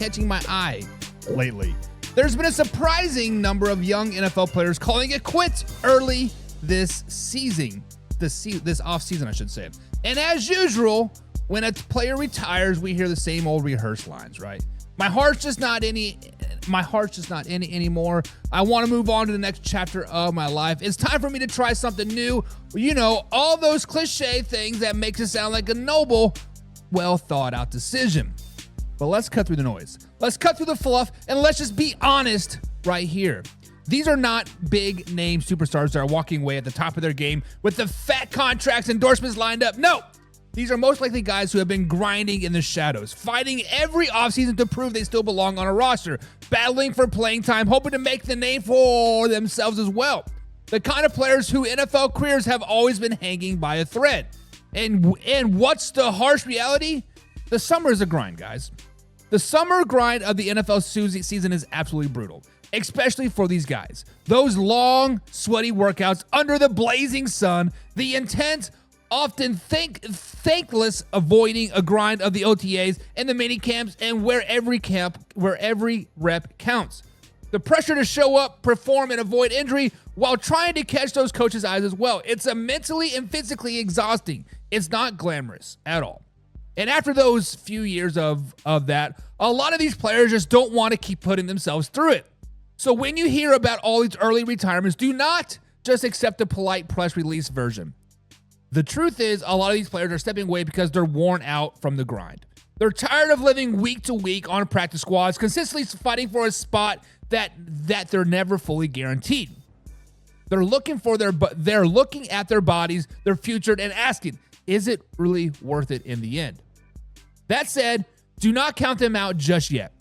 catching my eye lately. There's been a surprising number of young NFL players calling it quits early this season. This offseason, I should say. And as usual, when a player retires, we hear the same old rehearsed lines, right? My heart's just not in it anymore. I want to move on to the next chapter of my life. It's time for me to try something new. You know, all those cliche things that makes it sound like a noble, well thought out decision. But let's cut through the noise. Let's cut through the fluff, and let's just be honest right here. These are not big name superstars that are walking away at the top of their game with the fat contracts, endorsements lined up. No. These are most likely guys who have been grinding in the shadows, fighting every offseason to prove they still belong on a roster, battling for playing time, hoping to make the name for themselves as well. The kind of players who NFL careers have always been hanging by a thread. And what's the harsh reality? The summer is a grind, guys. The summer grind of the NFL season is absolutely brutal, especially for these guys. Those long, sweaty workouts under the blazing sun, the intense, often thankless avoiding a grind of the OTAs and the mini camps, and where every rep counts. The pressure to show up, perform, and avoid injury while trying to catch those coaches' eyes as well. It's a mentally and physically exhausting. It's not glamorous at all. And after those few years of that, a lot of these players just don't want to keep putting themselves through it. So when you hear about all these early retirements, do not just accept the polite press release version. The truth is, a lot of these players are stepping away because they're worn out from the grind. They're tired of living week to week on practice squads, consistently fighting for a spot that they're never fully guaranteed. They're looking at their bodies, their future, and asking, is it really worth it in the end? That said, do not count them out just yet.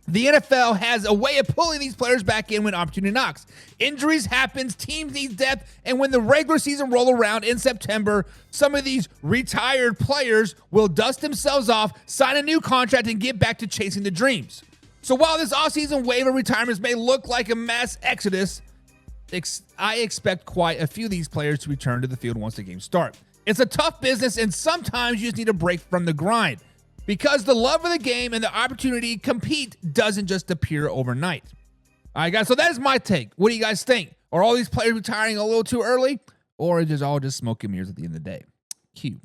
The NFL has a way of pulling these players back in when opportunity knocks. Injuries happen, teams need depth, and when the regular season roll around in September, some of these retired players will dust themselves off, sign a new contract, and get back to chasing the dreams. So while this offseason wave of retirements may look like a mass exodus, I expect quite a few of these players to return to the field once the games start. It's a tough business, and sometimes you just need a break from the grind, because the love of the game and the opportunity to compete doesn't just appear overnight. All right, guys, so that is my take. What do you guys think? Are all these players retiring a little too early, or is it all just smoke and mirrors at the end of the day? Q.